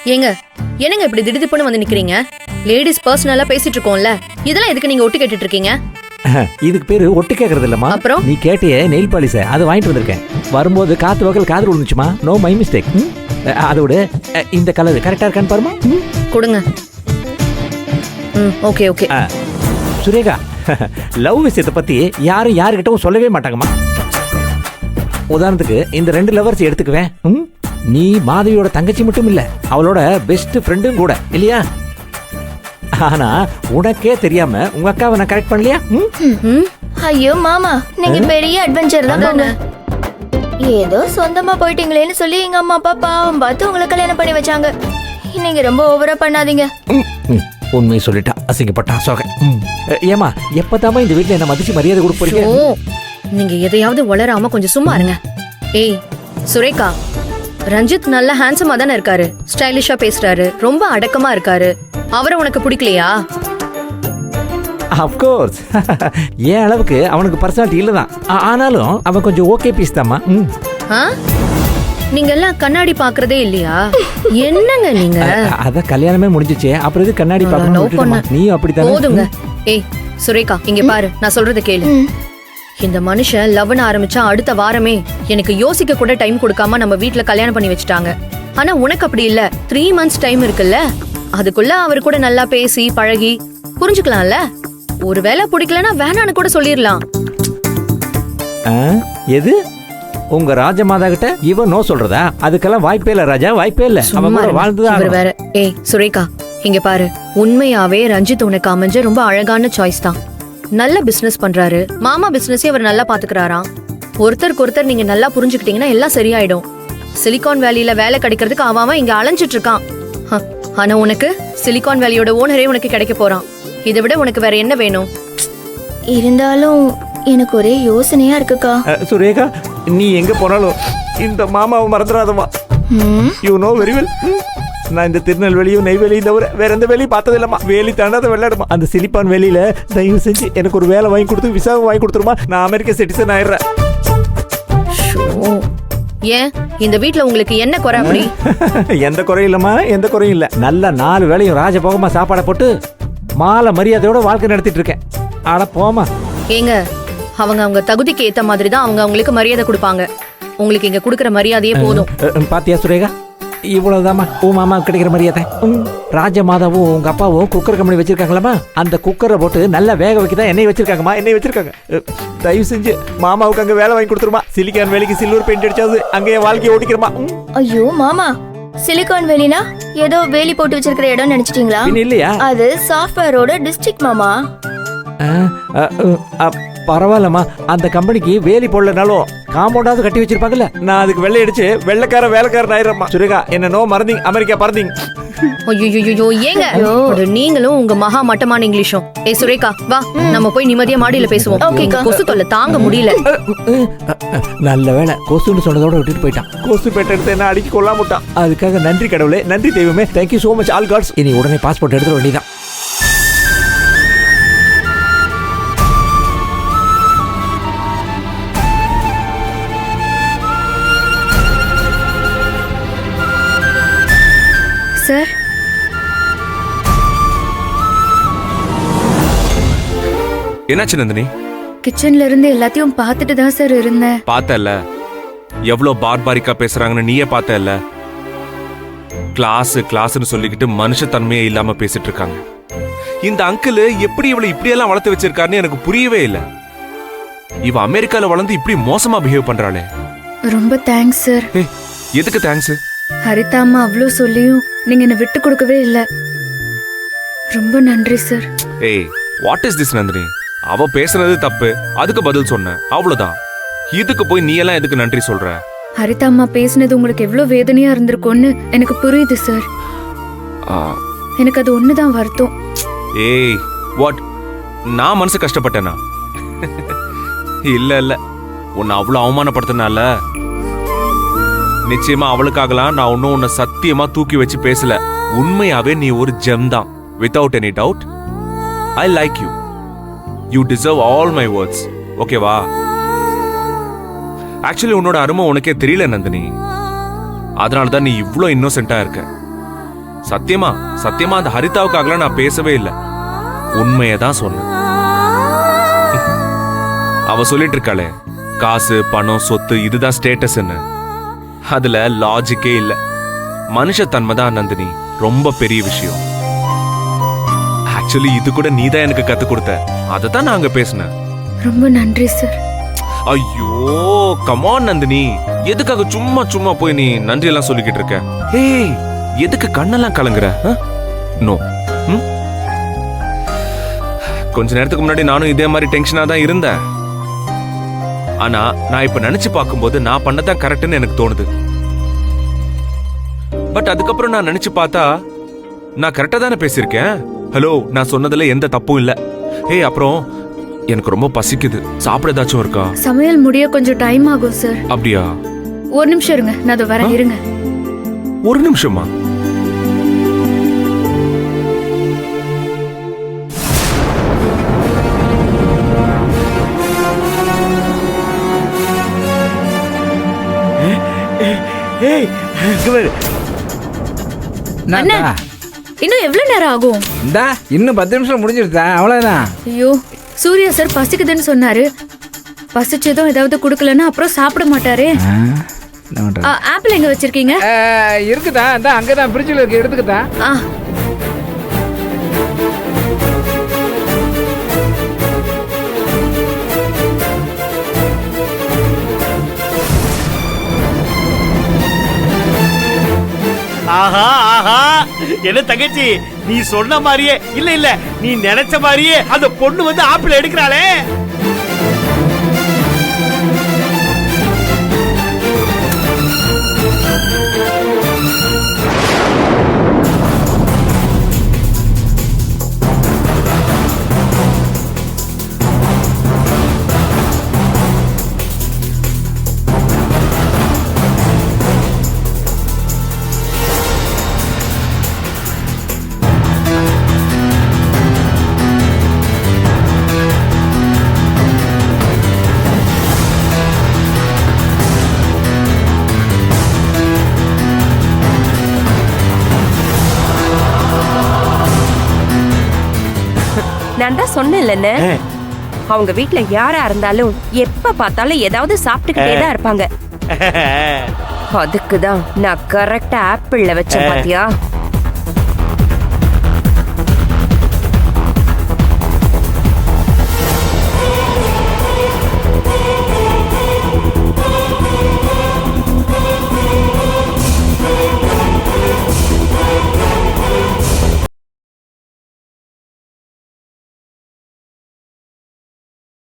ஏங்க என்னங்க இப்படி திடுதிப்புன்னு வந்து நிக்கிறீங்க? லேடிஸ் பர்சனலா பேசிட்டு இருக்கோம்ல, இதெல்லாம் எதுக்கு நீங்க ஒட்டு கேட்டுட்டு இருக்கீங்க? இதுக்கு பேரு ஒட்டு கேக்குறது இல்லம்மா. அப்புறம் நீ கேட்டியே நெயில் பாலிஷ அதை வாங்கிட்டு வந்திருக்கேன். வரும்போது காத்து வகல் காது விழுந்துச்சுமா. No my mistake. அதோட இந்த கலர் கரெக்டா இருக்கான்னு பாருமா. கொடுங்க. Okay okay. சுரேகா, லவ் விஷயத்தை பத்தி யாரும் யாருக்கிட்டவும் சொல்லவே மாட்டாங்கம்மா. உதாரணத்துக்கு இந்த 2 லவர்ஸ் எடுத்துக்குவேன். நீ மாதவியோட தங்கச்சி மட்டும் இல்ல, அவளோட பெஸ்ட் ஃப்ரெண்டும் கூட இல்லையா? ஆனா உனக்கே தெரியாம உங்க அக்காவை நான் கரெக்ட் பண்ணலையா? ஐயோ மாமா, நீங்க பெரிய அட்வென்ச்சர் தான். ஏதோ சொந்தமா போயிட்டீங்களேன்னு சொல்லி எங்க அம்மா அப்பா பாவம் பார்த்து உங்களை கல்யாணம் பண்ணி வச்சாங்க. நீங்க ரொம்ப ஓவரா பண்ணாதீங்க. உண்மை சொல்லிட்டா அசிங்கப்பட்டா சோக. ஏமா எப்பதாமா இந்த வீட்டுல என்ன மதிச்சு மரியாதை கொடுக்க போறீங்க? நீங்க எதையாவது வளராம கொஞ்சம் சும்மா இருங்க. ஏய் சுரேகா, ரஞ்சித் நல்ல ஹேண்ட்ஸமா தானே இருக்காரு, ஸ்டைலிஷா பேசுறாரு, ரொம்ப அடக்கமா இருக்காரு. அவரை உனக்கு பிடிக்கலையா? அஃப்கோர்ஸ். ஏன் அளவுக்கு அவனுக்கு பர்சனாலிட்டி இல்லதான். ஆனாலும் அவன் கொஞ்சம் ஓகே பீஸ் தாமா. நீங்க எல்லாம் கண்ணாடி பாக்குறதே இல்லையா? என்னங்க நீங்க? அத கல்யாணமே முடிஞ்சிச்சே, அப்புறம் இது கண்ணாடி பாக்கணும். நீ அப்படித்தானே? போதுங்க. ஏய் சுரேகா, இங்க பாரு, நான் சொல்றத கேளு. இந்த மனுஷன் லவ்னு ஆரம்பிச்சா அடுத்த வாரமே எனக்கு யோசிக்க கூட டைம் கொடுக்காம நம்ம வீட்டுல கல்யாணம் பண்ணி வச்சுட்டாங்க. ஆனா உனக்கு அப்படி இல்ல, 3 months டைம் இருக்குல்ல, அதுக்குள்ள அவரு கூட நல்லா பேசி பழகி புரிஞ்சுக்கலாம்ல. ஒருவேளை பிடிக்கலன்னா வேணான்னு கூட சொல்லிடலாம். எது உங்க ராஜமாதா கிட்ட இவன் நோ சொல்றதா? அதுக்கெல்லாம் வாய்ப்பே இல்ல ராஜா, வாய்ப்பே இல்ல. அவங்க வாழ்ந்துதான் வேற. ஏய் சுரேகா, இங்க பாரு, உண்மையாவே ரஞ்சித் உனக்கு அமைஞ்ச ரொம்ப அழகான சாய்ஸ் தான். நல்ல பிசினஸ் பண்றாரு, மாமா பிசினஸே அவர் நல்லா பாத்துக்கிறாராம். ஒருத்தருக்கு ஒருத்தர் நீங்க நல்லா புரிஞ்சுக்கிட்டீங்கன்னா எல்லாம் சரியாயிடும். சிலிகான் வேலியில வேலை கிடைக்கிறதுக்கு அவன் இங்க அலைஞ்சிட்டு இருக்கான். ஆனா உனக்கு சிலிகான் வேலியோட ஓனரே உனக்கு கிடைக்க போறான். இதை விட உனக்கு வேற என்ன வேணும்? இருந்தாலும் எனக்கு ஒரே யோசனையா இருக்குக்கா. சுரேகா, நீ எங்க போனாலும் இந்த மாமாவை மறந்துடாதமா. You know very well. நான் இந்த திருநெல்வேலியும் நெய்வேலியும் தவிர வேற எந்த வேலையும் பார்த்தது இல்லம்மா. வேலி தாண்டாத வெள்ளாடுமா. அந்த சிலிப்பான் வேலியில தயவு செஞ்சு எனக்கு ஒரு வேலை வாங்கி கொடுத்து விசாவை வாங்கி கொடுத்துருமா. நான் அமெரிக்க சிட்டிசன் ஆயிடுறேன். ஏன் இந்த வீட்டுல உங்களுக்கு என்ன குறை? அப்படி எந்த குறையும் இல்லம்மா, எந்த குறையும் இல்ல. நல்ல 4 வேளையும் ராஜபோகமா சாப்பாடை போட்டு மாலை மரியாதையோட வாழ்க்கை நடத்திட்டு இருக்கேன். ஆனா போமா. ஏங்க, அவங்க தகுதிக்கு ஏத்த மாதிரி தான் அவங்களுக்கு மரியாதை கொடுப்பாங்க. உங்களுக்கு இங்க கொடுக்கற மரியாதையே போதும். பாத்தியா சுரேகா, இவ்வளவுதாம்மா உன் மாமா கிடைக்கிற மரியாதை. ராஜமாதாவும் உங்க அப்பாவும் குக்கர் கம்பெனி வச்சிருக்காங்களாமா, அந்த குக்கரை போட்டு நல்லா வேக வைக்கதான் என்னை வச்சிருக்காங்கம்மா, என்னை வச்சிருக்காங்க. தயவு செஞ்சு மாமாவுக்கு அங்க வேலை வாங்கி கொடுத்துருமா. சிலிக்கான் வேலைக்கு சில்வர் பெயிண்ட் அடிச்சாது அங்கேயே வாழ்க்கையை ஓட்டிக்கிறமா. ஐயோ மாமா, சிலிகான் வேலினா ஏதோ வேலி போட்டு வச்சிருக்கிற இடம் நினைச்சிட்டீங்களா? இல்லையா, அது சாஃப்ட்வேரோட டிஸ்ட்ரிக்ட் மாமா. பரவாயில்லம்மா, அந்த கம்பெனிக்கு வேலி போடலனாலும் காம்பவுண்டாவது கட்டி வச்சிருப்பாங்கல்ல. நான் அதுக்கு வெள்ளை அடிச்சு வெள்ளைக்கார வேலைக்காரன் ஆயிரம்மா. சுரேகா, என்ன நோ மறந்தீங்க, அமெரிக்கா பறந்தீங்க. ஐயோ ஏங்க, நீங்களும் உங்க மகா மட்டமான இங்கிலீஷும். ஏய் சுரேகா, வா நம்ம போய் நிம்மதியா மாடியில பேசுவோம். கொசு தொல்லை தாங்க முடியல. நல்ல வேலை கொசுன்னு சொன்னதோட விட்டுட்டு போயிட்டான். கொசு பேட்டை எடுத்து என்ன அடிக்க கொள்ளாமட்டான். அதுக்காக நன்றி கடவுளே, நன்றி தெய்வமே. Thank you so much all gods. இனி உடனே பாஸ்போர்ட் எடுத்துட வேண்டியதான். சார், என்னாச்சு நந்தினி? கிச்சன்ல இருந்து எல்லாத்தையும் பார்த்துட்டு தான் சார் இருந்தேன். பார்த்தல எவ்வளவு பார்பாரிக்கா பேசுறாங்கன்னு நீயே பார்த்தல. கிளாஸ்னு சொல்லிக்கிட்டு மனுஷ தன்மையே இல்லாம பேசிட்டு இருக்காங்க. இந்த அங்கிள் எப்படி இவளை இப்படியெல்லாம் வளர்த்து வச்சிருக்காருன்னு எனக்கு புரியவே இல்லை. இவ அமெரிக்கால வளர்ந்து இப்படி மோசமா பிஹேவ் பண்றாளே. ரொம்ப தேங்க்ஸ் சார். எதுக்கு தேங்க்ஸ்? ஹரிதா அம்மா அவ்வளோ சொல்லியும் நீங்க என்ன விட்டு கொடுக்கவே இல்லை. ரொம்ப நன்றி சார். ஏய், வாட் இஸ் திஸ் நந்தினி? அவ பேசுனது தப்பு, அதுக்கு பதில் சொன்ன, அவ்வளவுதான். இதுக்கு போய் நீ எல்லாம் எதுக்கு நன்றி சொல்ற? ஹரிதா அம்மா பேசுனது உங்களுக்கு எவ்வளவு வேதனையா இருந்திருக்கும்னு எனக்கு புரியுது சார். எனக்கு அது ஒண்ணுதான் வருத்தம். ஏய், வாட்? நான் மனசு கஷ்டப்பட்டேனா? இல்ல உன்னை அவ்வளவு அவமானப்படுத்தினால நிச்சயமா அவளுக்காகலாம் நான் ஒன்னும் உன்னை சத்தியமா தூக்கி வச்சு பேசல. உண்மையாவே நீ ஒரு ஜெம் தான், without any doubt. I like you. You deserve all my words. ஓகேவா? ஆக்சுவலி உன்னோட அருமை உனக்கே தெரியல நந்தினி. அதனாலதான் நீ இவ்ளோ இன்னோசென்ட்டா இருக்க. சத்தியமா சத்தியமா அந்த ஹரிதாவுக்காகலாம் நான் பேசவே இல்லை, உண்மையை தான் சொன்னேன். அவ சொல்லிட்டு இருக்காளே காசு பணம் சொத்து இதுதான் ஸ்டேட்டஸ்ன்னு, அதுல லாஜிக்கே இல்ல. மனுஷத்தன்மை தான் நந்தினி ரொம்ப பெரிய விஷயம். ஆக்சுவலி இது கூட நீதான் எனக்கு கத்து கொடுத்த, அதை தான் நான் அங்க பேசினேன். ரொம்ப நன்றி சார். ஐயோ கமான் நந்தினி, எதுக்காக சும்மா சும்மா போய் நீ நன்றி எல்லாம் சொல்லிக்கிட்டு இருக்க? ஏய் எதுக்கு கண்ணெல்லாம் கலங்குற? நோ. கொஞ்ச நேரத்துக்கு முன்னாடி நானும் இதே மாதிரி டென்ஷனா தான் இருந்தேன். ஆனா நான் இப்ப நினைச்சு பார்க்கும்போது நான் பண்ணதான் கரெக்ட்னு எனக்கு தோணுது. பட் அதுக்கப்புறம் நான் நினைச்சு பார்த்தா நான் கரெக்டா தானே பேசியிருக்கேன். ஹலோ, நான் சொன்னதுல எந்த தப்பும் இல்ல. ஏய் அப்புறம் எனக்கு ரொம்ப பசிக்குது, சாப்பிட ஏதாச்சும் இருக்கா? சமையல் முடிய கொஞ்சம் டைம் ஆகும் சார். அப்படியா? ஒரு நிமிஷம் இருங்க, நான் அதை வரேன், இருங்க. ஒரு நிமிஷமா? அண்ணா, இன்னும் எவ்வளவு நேரம் ஆகும்? இந்தா இன்னும் 10 நிமிஷம் முடிஞ்சிருதா, அவ்வளவுதான். ஐயோ, சூர்யா சார் பசிக்குதுன்னு சொன்னாரு. பசிச்சதும் ஏதாவது குடுக்கலன்னா அப்புறம் சாப்பிட மாட்டாரே. என்ன பண்றது? ஆப்பிள் எங்க வச்சிருக்கீங்க? இருக்குதா, இந்த அங்கதான் ஃப்ரிட்ஜில் இருக்கு, எடுத்துக்கிட்டா. ஆ, ஆஹா ஆஹா, என்ன தங்கச்சி, நீ சொன்ன மாதிரியே இல்ல இல்ல நீ நினைச்ச மாதிரியே அந்த பொண்ணு வந்து ஆப்பிள் எடுக்கிறாளே. நான் தான் சொன்னேன்லன்னு, அவங்க வீட்ல யாரா இருந்தாலும் எப்ப பார்த்தாலும் ஏதாவது சாப்பிட்டுக்கிட்டே தான் இருப்பாங்க. அதுக்குதான் நான் கரெக்டா ஆப்பிள்ல வச்சேன் பாத்தியா.